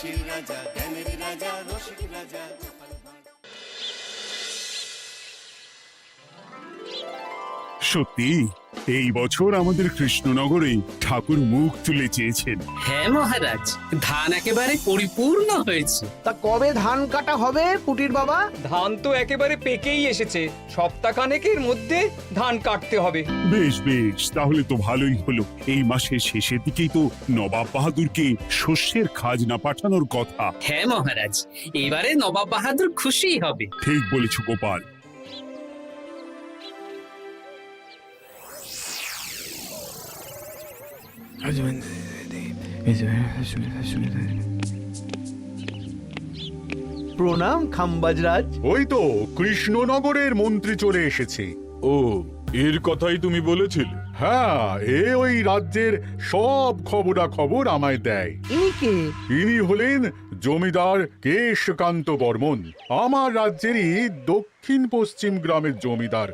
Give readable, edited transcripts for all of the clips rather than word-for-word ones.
হাসির রাজা, জ্ঞানের রাজা, রসিক রাজা। সত্যি এই বছর আমাদের কৃষ্ণনগরে ঠাকুর মুখ তুলে চেয়েছেন। হ্যাঁ মহারাজ, ধান একেবারে পরিপূর্ণ হয়েছে। তা কবে ধান কাটা হবে পুটির বাবা? ধান তো একেবারে পেকেই এসেছে, সপ্তাহখানেকের মধ্যে ধান কাটতে হবে। বেশ বেশ, তাহলে তো ভালোই হলো। এই মাসের শেষের দিকেই তো নবাব বাহাদুরকে শস্যের খাজনা পাঠানোর কথা। হ্যাঁ মহারাজ, এবারে নবাব বাহাদুর খুশি হবে। ঠিক বলেছ গোপাল। প্রণাম খাম্বাজরাজ। ওই তো কৃষ্ণনগরের মন্ত্রী চলে এসেছে। ও, এর কথাই তুমি বলেছিলে? হ্যাঁ, ওই রাজ্যের সব খবরাখবর আমায় দেয়। ইনি কে? ইনি হলেন জমিদার কেশকান্ত বর্মন, আমার রাজ্যেরই দক্ষিণ পশ্চিম গ্রামের জমিদার,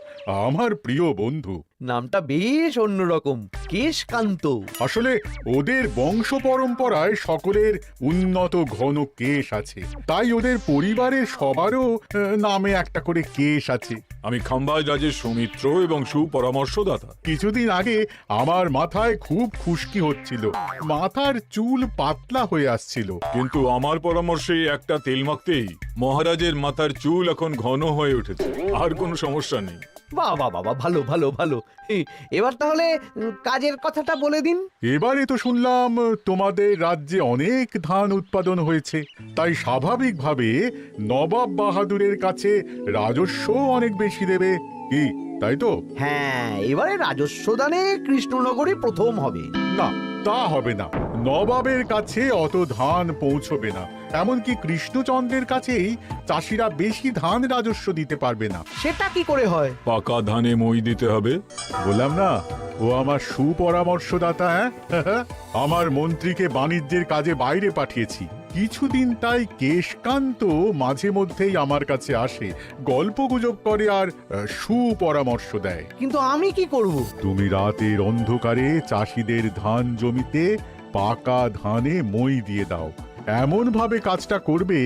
আমার প্রিয় বন্ধু। নামটা বেশ অন্যরকম, কেশকান্ত। আসলে ওদের বংশ পরম্পরায় সকলের উন্নত ঘন কেশ আছে, তাই ওদের পরিবারের সবারও নামে একটা করে কেশ আছে। আমি খাম্বাজ রাজের সৌমিত্র এবং সুপরামর্শদাতা। কিছুদিন আগে আমার মাথায় খুব খুশকি হচ্ছিল, মাথার চুল পাতলা হয়ে আসছিল। কিন্তু আমার পরামর্শে একটা তেল মাখতেই মহারাজের মাথার চুল এখন ঘন হয়ে উঠেছে, আর কোনো সমস্যা নেই। বাহ বাহ বাহ, ভালো ভালো ভালো। এবার তাহলে কাজের কথাটা বলে দিন। এবারে তো শুনলাম তোমাদের রাজ্যে অনেক ধান উৎপাদন হয়েছে, তাই স্বাভাবিকভাবে নবাব বাহাদুরের কাছে রাজস্ব অনেক বেশি দেবে, কি তাই তো? হ্যাঁ, এবারে রাজস্ব দানে কৃষ্ণনগরে প্রথম হবে। না, তা হবে না। নবাবের কাছে অত ধান পৌঁছবে না, এমনকি কৃষ্ণচন্দ্রের কাছেই চাষিরা বেশি ধান রাজস্ব দিতে পারবে না। সেটা কি করে হয়? পাকা ধানে মই দিতে হবে। বললাম না, ও আমার সুপরামর্শদাতা। হ্যাঁ, আমার মন্ত্রীকে বাণিজ্যের কাজে বাইরে পাঠিয়েছি কিছুদিন, তাই কেশকান্ত মাঝে মধ্যেই আমার কাছে আসে, গল্পগুজব করে আর সুপরামর্শ দেয়। কিন্তু আমি কি করব? তুমি রাতের অন্ধকারে চাষিদের ধান জমিতে পাকা ধানে মই দিয়ে দাও, এমন ভাবে কাজটা করবে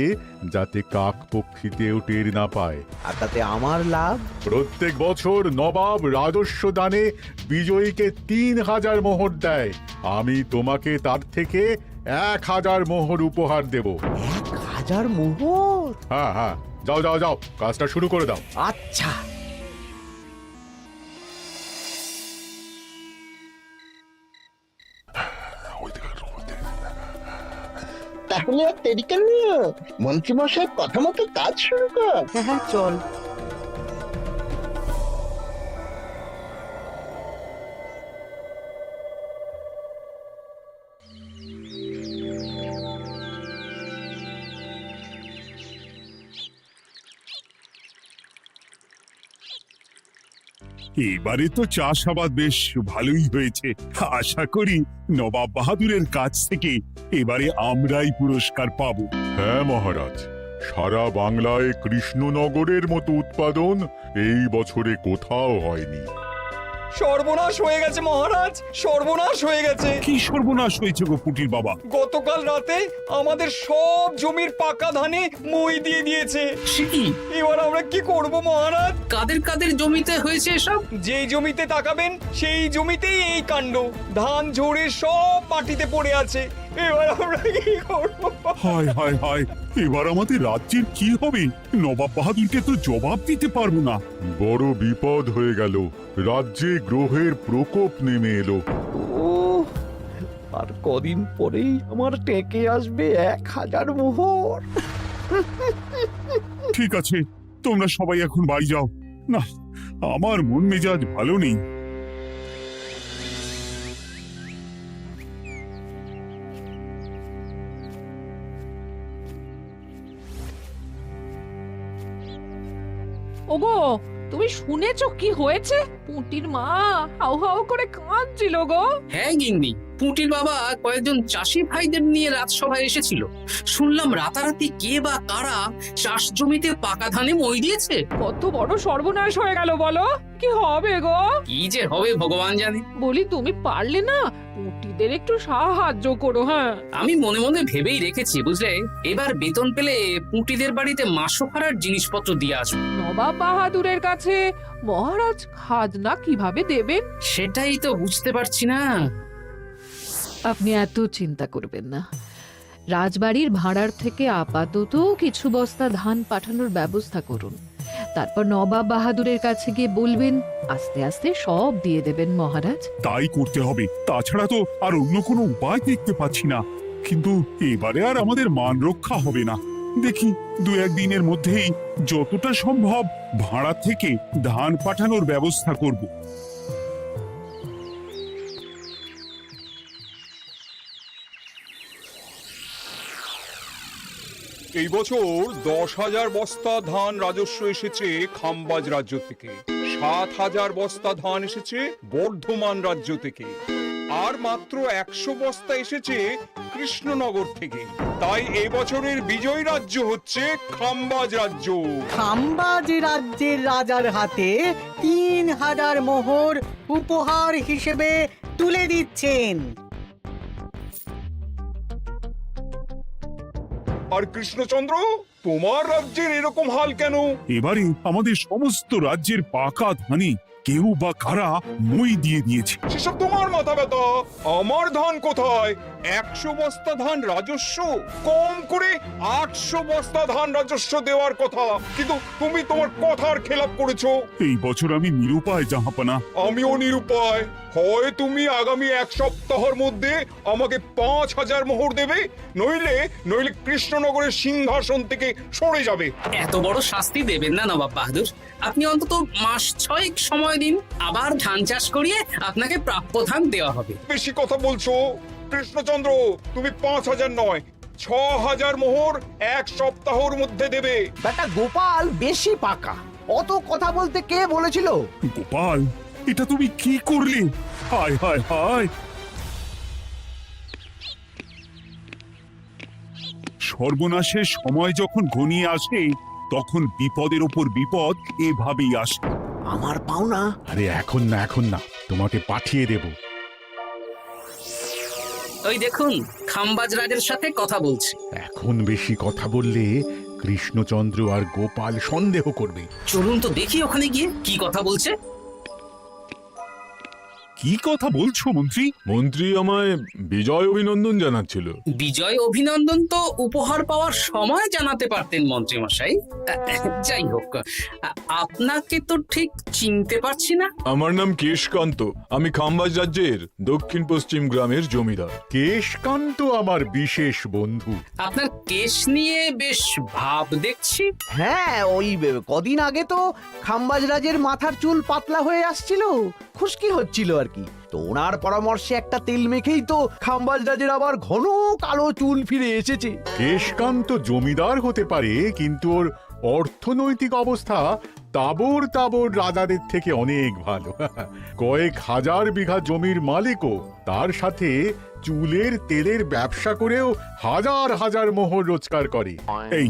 যাতে কাক পক্ষীতেও টের না পায়। আর তাতে আমার লাভ? প্রত্যেক বছর নবাব রাজস্ব দানে বিজয়ীকে 3000 মোহর দেয়, আমি তোমাকে তার থেকে 1000 মোহর উপহার দেব। 1000 মোহর? হ্যাঁ হ্যাঁ, যাও যাও যাও, কাজটা শুরু করে দাও। আচ্ছা। তাহলে আর দেরি কেন, মন্ত্রীমশাই কথা মতো কাজ শুরু কর। হ্যাঁ চল। এবারে তো চাষাবাদ বেশ ভালোই হয়েছে। আশা করি নবাব বাহাদুরের কাছ থেকে এবারে আমরাই পুরস্কার পাবো। হ্যাঁ মহারাজ, সারা বাংলায় কৃষ্ণনগরের মতো উৎপাদন এই বছরে কোথাও হয়নি। সর্বনাশ হয়ে গেছে মহারাজ, সর্বনাশ হয়ে গেছে। কি সর্বনাশ হয়েছে গো পুটির বাবা? গতকাল রাতে আমাদের সব জমির পাকা ধানে মই দিয়ে দিয়েছে। সে কি? এবার আমরা কি করব মহারাজ? কাদের কাদের জমিতে হয়েছে এসব? যেই জমিতে তাকাবেন সেই জমিতেই এই কাণ্ড, ধান ঝরে সব মাটিতে পড়ে আছে। এবার আমরা কি করব? হায় হায় হায়, এবার আমাদের রাজ্যের কি হবে? নবাব বাহাদুরকে তো জবাব দিতে পারবো না। বড় বিপদ হয়ে গেল, রাজ্যে গ্রহের প্রকোপ নেমে এলো। ও, আর কদিন পরেই আমার টেকে আসবে 1000 মোহর। ঠিক আছে, তোমরা সবাই এখন বাড়ি যাও। না, আমার মন মেজাজ ভালো নেই। ওগো, তুমি শুনেছো কি হয়েছে? পুঁটির মা হাউ হাউ করে কাঁদছিল গো। হ্যাঁ গিন্নি, পুঁটির বাবা কয়েকজন চাষি ভাইদের নিয়ে রাজসভায় এসেছিল। শুনলাম রাতারাতি কে বা কারা চাষ জমিতে পাকা ধানে মই দিয়েছে। কত বড় সর্বনাশ হয়ে গেল বলো, কি হবে গো? কি যে হবে ভগবান জানে। বলি তুমি পারলে না পুটিদের একটু সাহায্য করো। হ্যাঁ, আমি মনে মনে ভেবেই রেখেছি বুঝলে, এবার বেতন পেলে পুঁটিদের বাড়িতে মাসোহারার জিনিসপত্র দিয়ে আসবো। নবাব বাহাদুরের কাছে মহারাজ খাজনা কিভাবে দেবেন? সেটাই তো বুঝতে পারছি না। আপনি এত চিন্তা করবেন না। রাজবাড়ির ভাড়ার থেকে আপাতত কিছু বস্তা ধান পাঠানোর ব্যবস্থা করুন। তারপর নবাব বাহাদুরের কাছে গিয়ে বলবেন, আস্তে আস্তে সব দিয়ে দেবেন মহারাজ। তাই করতে হবে, তাছাড়া তো আর অন্য কোনো উপায় দেখতে পাচ্ছি না। কিন্তু এবারে আর আমাদের মান রক্ষা হবে না। দেখি 2-1 দিনের মধ্যেই যতটা সম্ভব ভাড়া থেকে ধান পাঠানোর ব্যবস্থা করব। এই বছর 10,000 বস্তা ধান রাজস্ব এসেছে খাম্বাজ রাজ্য থেকে, 7,000 বস্তা ধান এসেছে বর্ধমান রাজ্য থেকে, আর মাত্র 100 বস্তা এসেছে কৃষ্ণনগর থেকে। তাই এই বছরের বিজয় রাজ্য হচ্ছে খাম্বাজ রাজ্য। খাম্বাজ রাজ্যের রাজার হাতে 3,000 মোহর উপহার হিসেবে তুলে দিচ্ছেন। আর কৃষ্ণচন্দ্র, তোমার রাজ্যের এরকম হাল কেন? এবারে আমাদের সমস্ত রাজ্যের পাকা ধানে কেউ বা কারা মই দিয়ে দিয়েছে। সেসব তোমার মাথা ব্যথা, আমার ধান কোথায়? 100 বস্তা ধান রাজস্ব, কম করে 800 বস্তা ধান রাজস্ব দেওয়ার কথা, কিন্তু তুমি তোমার কথার খেলাপ করেছো। এই বছর আমি নিরুপায় জাহাপানা। আমিও নিরুপায়। হয় তুমি আগামী 1 সপ্তাহের মধ্যে আমাকে 5,000 মোহর দেবে, নইলে কৃষ্ণনগরের সিংহাসন থেকে সরে যাবে। এত বড় শাস্তি দেবেন না নবাব বাহাদুর। আপনি অন্তত মাস 6 সময় দিন, আবার ধান চাষ করিয়ে আপনাকে প্রাপ্য ধান দেওয়া হবে। বেশি কথা বলছো কৃষ্ণচন্দ্র, তুমি 5,000 নয় 6,000 মোহর 1 সপ্তাহের মধ্যে দেবে। বেটা গোপাল বেশি পাকা, অত কথা বলতে কে বলেছিল? গোপাল, এটা তুমি কি করলে? হায় হায় হায়! সর্বনাশের সময় যখন ঘনিয়ে আসে তখন বিপদের ওপর বিপদ এভাবেই আসে। আমার পাওনা। আরে এখন না, তোমাকে পাঠিয়ে দেব। ওই দেখুন, খাম্বাজ রাজের সাথে কথা বলছে। এখন বেশি কথা বললে কৃষ্ণচন্দ্র আর গোপাল সন্দেহ করবে। চলুন তো দেখি ওখানে গিয়ে কি কথা বলছে। কি কথা বলছো মন্ত্রী? মন্ত্রী আমায় বিজয় অভিনন্দন জানাচ্ছিল। বিজয় অভিনন্দন তো উপহার পাওয়ার সময় জানাতে পারতেন মন্ত্রী মশাই। যাই হোক, আপনাকে তো ঠিক চিনতে পারছি না। আমার নাম কেশকান্ত, আমি খাম্বাজ রাজ্যের দক্ষিণ পশ্চিম গ্রামের জমিদার। কেশকান্ত আমার বিশেষ বন্ধু। আপনার কেশ নিয়ে বেশ ভাব দেখছি। হ্যাঁ, ওই কদিন আগে তো খাম্বাজ রাজের মাথার চুল পাতলা হয়ে আসছিল, খুশকি হচ্ছিল আর কি। তো ওনার পরামর্শে একটা তেল মেখেই তো খাম্বাজ রাজের আবার ঘন কালো চুল ফিরে এসেছে। কেশকান্ত জমিদার হতে পারে, কিন্তু ওর অর্থনৈতিক অবস্থা তাবর রাজাদের থেকে অনেক ভালো। কয়েক হাজার বিঘা জমির মালিকও, তার সাথে চুলের তেলের ব্যবসা করেও হাজার হাজার মোহর রোজগার করে। এই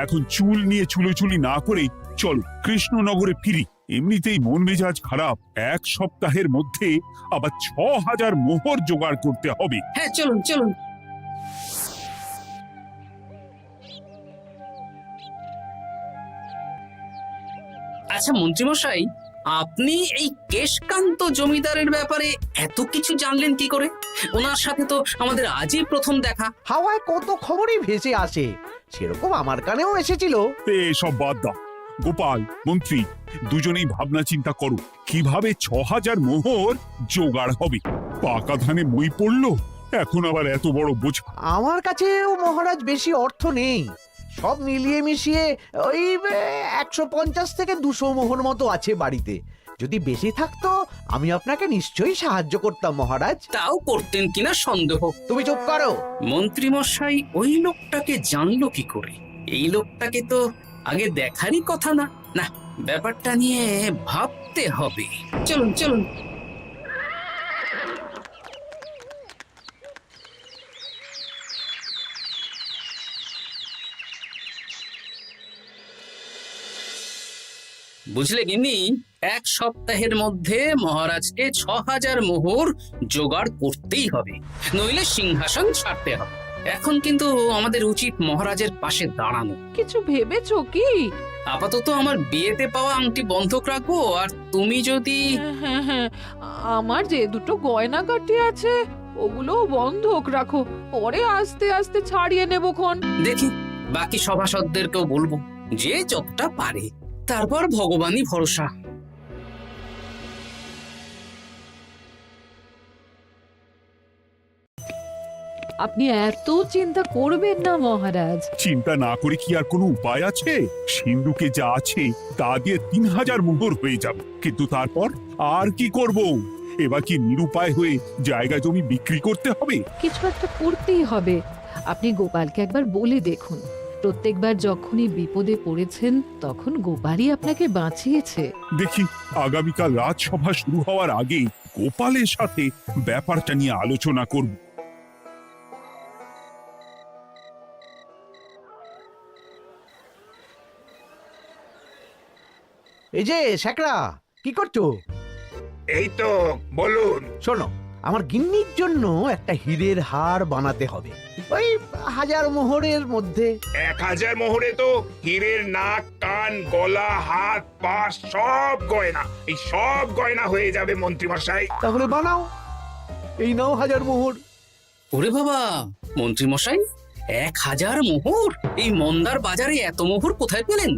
এখন চুল নিয়ে চুলোচুলি না করে চলো কৃষ্ণনগরে ফিরি। এমনিতেই মন মেজাজ খারাপ, 1 সপ্তাহের মধ্যে আবার 6,000 মোহর জোগাড় করতে হবে। হ্যাঁ, চলুন চলুন। আচ্ছা মন্ত্রীমশাই, আপনি এই কেশকান্ত জমিদারের ব্যাপারে এত কিছু জানলেন কি করে? ওনার সাথে তো আমাদের আজই প্রথম দেখা। হাওয়ায় কত খবরই ভেসে আসে, সেরকম আমার কানেও এসেছিল। সব বাদ দাও গোপাল, মন্ত্রী দুজনেই ভাবনা চিন্তা করো কিভাবে 6,000 মোহর জোগাড় হবে। পাকা ধানে মই পড়লো, এখন আবার এত বড় বোঝা। আমার কাছেও মহারাজ বেশি অর্থ নেই, সব মিলিয়ে মিশিয়ে ওই 150 থেকে 200 মোহর মতো আছে বাড়িতে। যদি বেশি থাকতো আমি আপনাকে নিশ্চয়ই সাহায্য করতাম মহারাজ। তাও করতেন কিনা সন্দেহ। তুমি চুপ করো। মন্ত্রীমশাই ওই লোকটাকে জানলো কি করে? এই লোকটাকে তো আগে দেখারই কথা না। না, ব্যাপারটা নিয়ে ভাবতে হবে। চলুন চলুন। বুঝলে গিন্নি, 1 সপ্তাহের মধ্যে মহারাজকে 6000 মোহর জোগাড় করতেই হবে, নইলে সিংহাসন ছাড়তে হবে। এখন কিন্তু আমাদের উচিত মহারাজের পাশে দাঁড়ানো। কিছু ভেবেছো কি? আপাতত আমার বিয়েতে পাওয়া আংটি বন্ধক রাখবো, আর তুমি যদি হ্যাঁ হ্যাঁ, আমার যে দুটো গয়নাগাটি আছে ওগুলো বন্ধক রাখো, পরে আস্তে আস্তে ছাড়িয়ে নেবক্ষণ। দেখি বাকি সভাসদদেরকেও বলবো, যে যতটা পারে, তারপর ভগবানই ভরসা। আপনি এত চিন্তা করবেন না মহারাজ। চিন্তা না করে কি আর কোনো উপায় আছে? সিন্ধুকে যা আছে তা দিয়ে 3000 মোহর হয়ে যাবে, কিন্তু তারপর আর কি করব? এবার কি নিরুপায় হয়ে জায়গা জমি বিক্রি করতে হবে? কিছু একটা করতেই হবে। আপনি গোপালকে একবার বলে দেখুন, প্রত্যেকবার যখনই বিপদে পড়েছেন তখন গোপালই আপনাকে বাঁচিয়েছে। দেখি আগামীকাল রাজসভা শুরু হওয়ার আগেই গোপালের সাথে ব্যাপারটা নিয়ে আলোচনা করব। এই যে শ্যাকরা, কি করছো? এই তো, বলুন। শোনো, আমার গিন্নির জন্য একটা হীরের হার বানাতে হবে, ওই 1000 মোহরের মধ্যে। 1000 মোহরে তো হীরের নাক, কান, গলা, হাত, পা সব গয়না, এই সব গয়না হয়ে যাবে মন্ত্রীমশাই। তাহলে বানাও, এই নাও 1000 মোহর। ওরে বাবা, মন্ত্রী মশাই, 1000 মোহর! এই মন্দার বাজারে এত মোহর কোথায় পেলেন?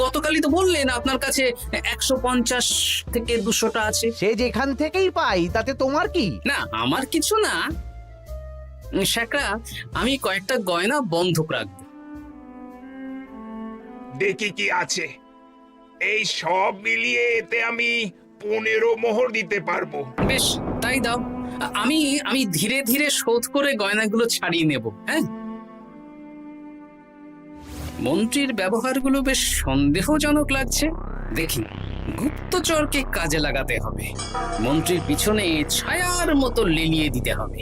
গতকালই তো বললেন আপনার কাছে 150 থেকে 200টা আছে। সে যেখান থেকেই পাই তাতে তোমার কি? না, আমার কিছু না। শ্যাকরা, আমি কয়েকটা গয়না বন্ধক রাখবো। দেখি কি আছে। এই সব মিলিয়ে এতে আমি 15 মোহর দিতে পারবো। বেশ, তাই দাও। আমি ধীরে ধীরে শোধ করে গয়নাগুলো ছাড়িয়ে নেব। হ্যাঁ, মন্ত্রীর ব্যবহারগুলো বেশ সন্দেহজনক লাগছে। দেখি, গুপ্তচরকে কাজে লাগাতে হবে, মন্ত্রীর পিছনে ছায়ার মতো লেলিয়ে দিতে হবে।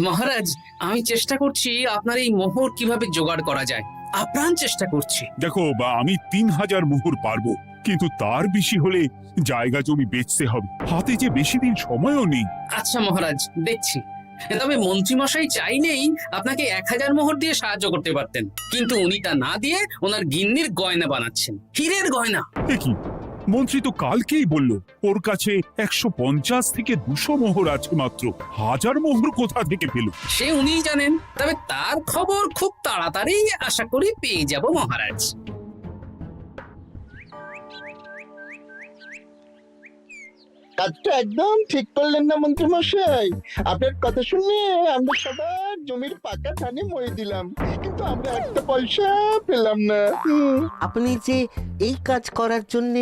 মহারাজ, আমি চেষ্টা করছি আপনার এই মোহর কিভাবে জোগাড় করা যায়, আপ্রাণ চেষ্টা করছি। দেখো, আমি 3000 মোহর পারবো, কিন্তু তার বেশি হলে জায়গা জমি বেচতে হবে, হাতে যে বেশি দিন সময়ও নেই। আচ্ছা মহারাজ, দেখছি। তবে মন্ত্রীমশাই চাইলেই আপনাকে 1000 মোহর দিয়ে সাহায্য করতে পারতেন, কিন্তু উনি তা না দিয়ে ওনার গিন্নির গয়না বানাচ্ছেন, হীরের গয়না। কি মন্ত্রী তো কালকেই বলল ওর কাছে 150 থেকে 200 মোহর আছে মাত্র, 1000 মোহর কোথা থেকে পেল? সে উনিই জানেন, তবে তার খবর খুব তাড়াতাড়ি আশা করি পেয়ে যাব মহারাজ। কাজটা একদম ঠিক করলেন না মন্ত্রী মশাই? আপনার কথা শুনে আমরা সবার জমির পাকা ধানে মই দিলাম, কিন্তু আমরা একটা পয়সা পেলাম না। আপনি যে এই কাজ করার জন্য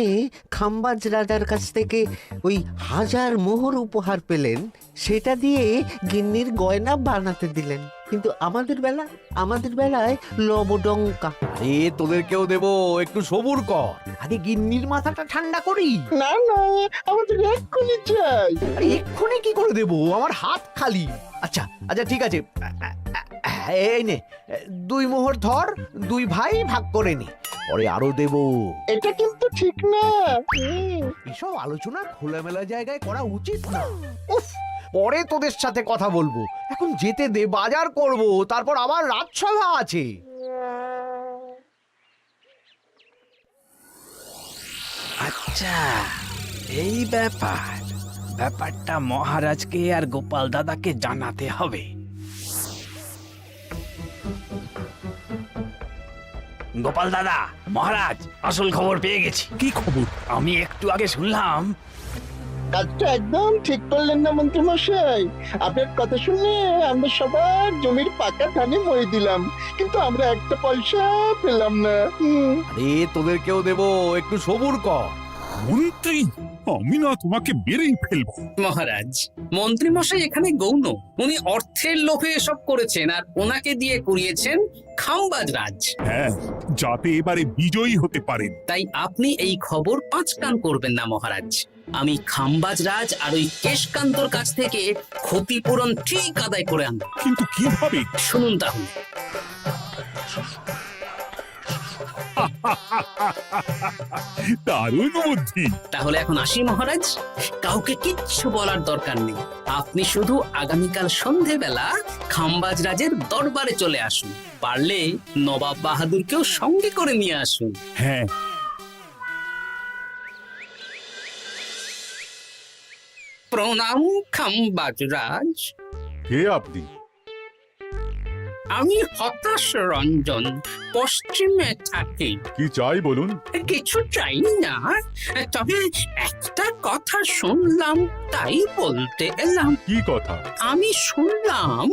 খাম্বাজ রাজার কাছ থেকে ওই 1000 মোহর উপহার পেলেন, সেটা দিয়ে গিন্নির গয়না বানাতে দিলেন, কিন্তু আমাদের বেলায় লবডঙ্কা। আরে তোদেরকেও দেবো, একটু সবুর কর, আগে গিন্নির মাথাটা ঠান্ডা করি। না না, আমাদের এক্ষুনি চাই। আরে এক্ষুনি কি করে দেবো, আমার হাত খালি। আচ্ছা আচ্ছা, ঠিক আছে, এই নে 2 মোহর ধর, 2 ভাই ভাগ করে নে, পরে আরো দেবো। এটা কিন্তু ঠিক না। এসব আলোচনা খোলামেলা জায়গায় করা উচিত না। উফ, পরে তোদের সাথে কথা বলবো, এখন যেতে দে, বাজার করব, তারপর আবার রাজসভা আছে। আচ্ছা, এই ব্যাপারটা মহারাজকে আর গোপাল দাদাকে জানাতে হবে। গোপাল দাদা, মহারাজ আসল খবর পেয়ে গেছি। কি খবর? আমি একটু আগে শুনলাম। কাজটা একদম ঠিক করলেন না মন্ত্রী মশাই? আপনার কথা শুনে আমরা সবার জমির পাকা ধানে মই দিলাম, কিন্তু আমরা একটা পয়সা পেলাম না। আরে তোদেরকেও দেবো, একটু সবুর কর। মন্ত্রী, আমি না তোমাকে বেরেই ফেলবো। মহারাজ, মন্ত্রী মশাই এখানে গৌণ, উনি অর্থের লোভে এসব করেছেন, আর ওনাকে দিয়ে করিয়েছেন খাম্বাজ রাজ। হ্যাঁ, যাতে এবারে বিজয়ী হতে পারেন। তাই আপনি এই খবর 5 কান করবেন না মহারাজ। আমি খাম্বাজ রাজ আর ওই কেশকান্তর কাছ থেকে ক্ষতিপূরণ ঠিক আদায় করে আনব। কিন্তু কিভাবে? শুনুন তাহলে। দারুণ বুদ্ধি। তাহলে এখন আসি মহারাজ, কাউকে কিচ্ছু বলার দরকার নেই। আপনি শুধু আগামীকাল সন্ধেবেলা খাম্বাজ রাজের দরবারে চলে আসুন, পারলে নবাব বাহাদুরকেও সঙ্গে করে নিয়ে আসুন। হ্যাঁ, প্রণাম খাম্বাজ রাজ। কে আপনি? আমি হতাশ রঞ্জন, পশ্চিমে থাকি। কি চাই বলুন? কিছু চাই না, তবে একটা কথা শুনলাম তাই বলতে এলাম। কি কথা? আমি শুনলাম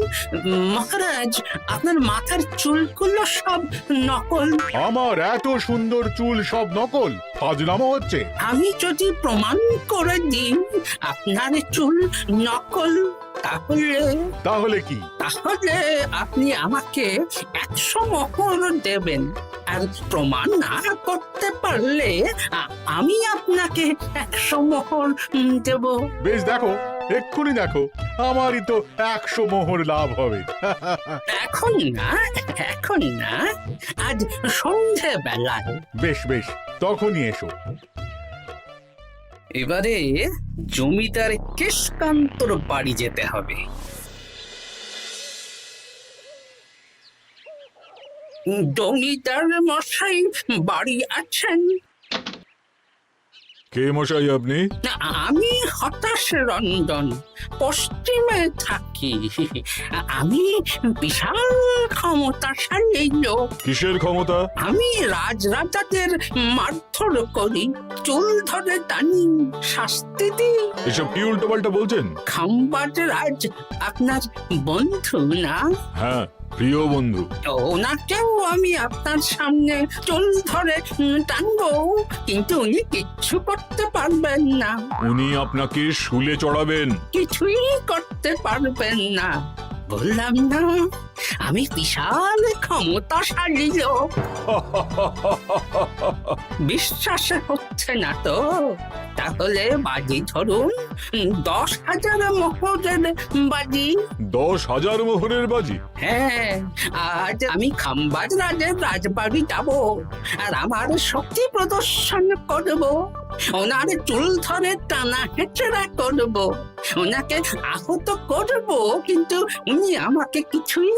মহারাজ আপনার মাথার চুলগুলো সব নকল। আমার এত সুন্দর চুল সব নকল? ফাজলামো হচ্ছে। আমি যদি প্রমাণ করে দিই আপনার চুল নকল, তাহলে কি? তাহলে আপনি আমাকে 100 মোহর দেবেন, আর প্রমাণ না করতে পারলে আমি আপনাকে 100 মোহর দেব। বেশ, দেখো, এক্ষুনি দেখো, আমারই তো 100 মোহর লাভ হবে। এখন না, এখন না, আজ সন্ধেবেলায়। বেশ বেশ, তখনই এসো। এবারে জমিদার কেশকান্তর বাড়ি যেতে হবে। জমিদার মশাই বাড়ি আছেন? কে মশাই আপনি? আমি হতাশ রঞ্জন, পশ্চিমে থাকি। আমি বিশাল ক্ষমতাশালী লোক। কিসের ক্ষমতা? আমি রাজরাজাদের মারধর করি, চুল ধরে টানি, শাস্তি দিই। এসব কি উল্টোপাল্টা বলছেন? খাম্বাজ রাজ আপনার বন্ধু না? হ্যাঁ, প্রিয় বন্ধু। ওনাকেও আমি আপনার সামনে চুল ধরে টানবো, কিন্তু উনি কিচ্ছু করতে পারবেন না। উনি আপনাকে শুলে চড়াবেন। কিছুই করতে পারবেন না, বললাম না আমি বিশাল ক্ষমতাশালী লোক। বিশ্বাস হচ্ছে না তো? তাহলে বাজি ধরুন, 10,000 মোহরের বাজি। 10,000 মোহরের বাজি? হ্যাঁ, আজ আমি খাম্বাজ রাজের রাজবাড়ি যাব, আর আমার শক্তি প্রদর্শন করব, ওনার চুল ধরে টানা হেঁচড়া করব, ওনাকে আহত করব, কিন্তু উনি আমাকে কিছুই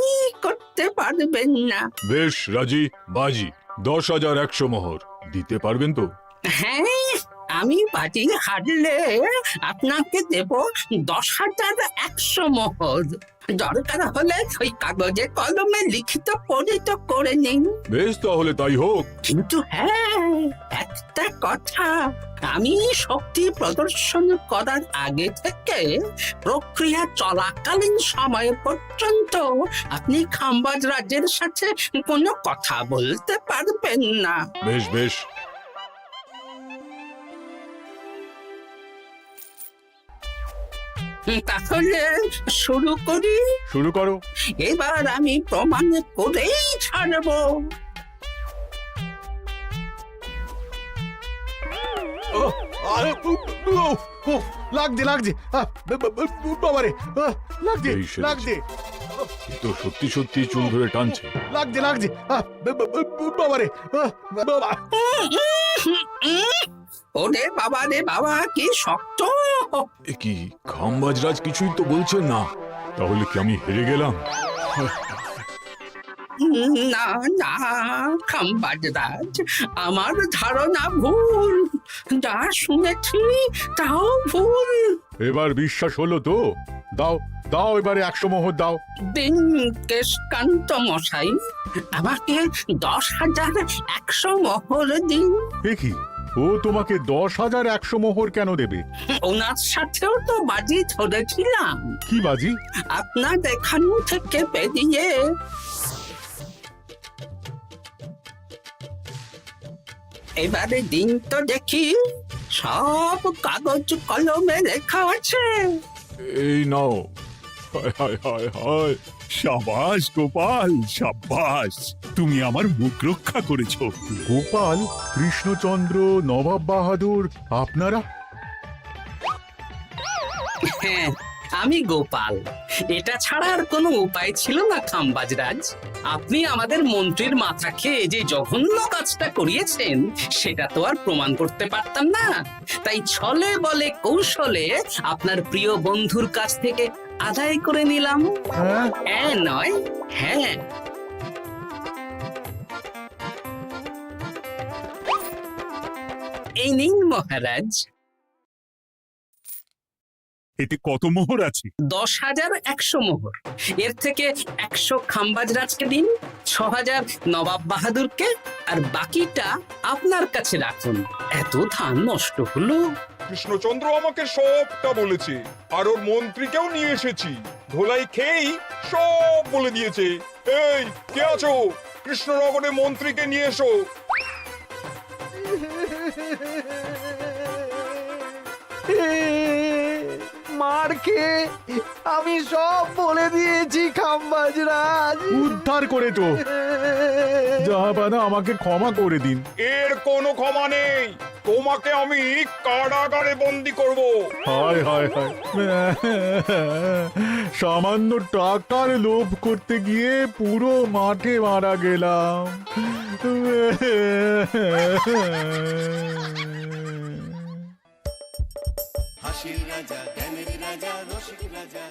করতে পারবেন না। বেশ রাজি, বাজি 10,100 মোহর দিতে পারবেন তো? হ্যাঁ, আমি বাজি হারলে আপনাকে দেব 10,100 মোহর। দরকার হলে ওই কাগজে কলমে লিখিত পরিত করে নিন। বেশ, তাহলে তাই হোক। কিন্তু হ্যাঁ, একটা কথা, আমি শক্তি প্রদর্শন করার আগে থেকে প্রক্রিয়া চলাকালীন সময় পর্যন্ত আপনি খাম্বাজ রাজের সাথে কোনো কথা বলতে পারবেন না। বেশ বেশ। তাহলে শুরু করি। শুরু করো। এবার আমি প্রমাণ করেই ছাড়বো। লাগছে লাগছে, বাবারে, লাগছে এই সেরেছে। লাগছে, এ তো সত্যি সত্যি চুল ধরে টানছে। লাগছে লাগছে, বাবারে, বাবা। ওরে বাবা রে বাবা, কি শক্ত! এ কি, খাম্বাজরাজ কিছুই তো বলছেন না? তাহলে কি আমি হেরে গেলাম? না না খাম্বাজ রাজ, আমার ধারণা ভুল, যা শুনেছি তাও ভুল। এবার বিশ্বাস হলো তো? দাও দাও, এবারে 100 মোহর দাও। দিন কেশকান্ত মশাই, আমাকে 10,100 মোহর দিন। এ কি, ও তোমাকে 10,100 মোহর কেন দেবে? ওনার সাথেও তো বাজি ধরেছিলাম। কি বাজি? আপনার এখান থেকে বেরিয়ে এবারে দিন তো দেখি, সব কাগজ কলমে লেখা আছে। এই নাও। হায় হায় হায় হায়। সাবাস গোপাল, সাবাস, তুমি আমার মুখ রক্ষা করেছো। গোপাল, কৃষ্ণচন্দ্র, নবাব বাহাদুর, আপনারা? হ্যাঁ, আমি গোপাল। এটা ছাড়া আর কোনো উপায় ছিল না খাম্বাজরাজ। আপনি আমাদের মন্ত্রীর মাথা খেয়ে যে জঘন্য কাজটা করিয়েছেন সেটা তো আর প্রমাণ করতে পারতাম না, তাই ছলে বলে কৌশলে আপনার প্রিয় বন্ধুর কাছ থেকে আদায় করে নিলাম। হ্যাঁ নয়, হ্যাঁ। এই নিন মহারাজ। এতে কত মোহর আছে? 10,100 মোহর। এর থেকে 100 খাম্বাজরাজকে দিন, 6,000 নবাব বাহাদুরকে, আর বাকিটা আপনার কাছে রাখুন। এত ধান নষ্ট হলো। কৃষ্ণচন্দ্র আমাকে সবটা বলেছে, আর ওর মন্ত্রীকেও নিয়ে এসেছি। ধোলাই খেয়েই সব বলে দিয়েছে। এই কে আছো? কৃষ্ণনগরে মন্ত্রীকে নিয়ে এসো। মার খেয়ে আমি সব বলে দিয়েছি খাম্বাজরাজ। উদ্ধার করে তো জাহাপানা, আমাকে ক্ষমা করে দিন। এর কোনো ক্ষমা নেই। তোমাকে আমি কারাগারে বন্দি করব। হায় হায় হায়, সামান্য টাকার লোভ করতে গিয়ে পুরো মাঠে মারা গেলাম। হাসির রাজা জ্ঞানের রাজা রসিক রাজা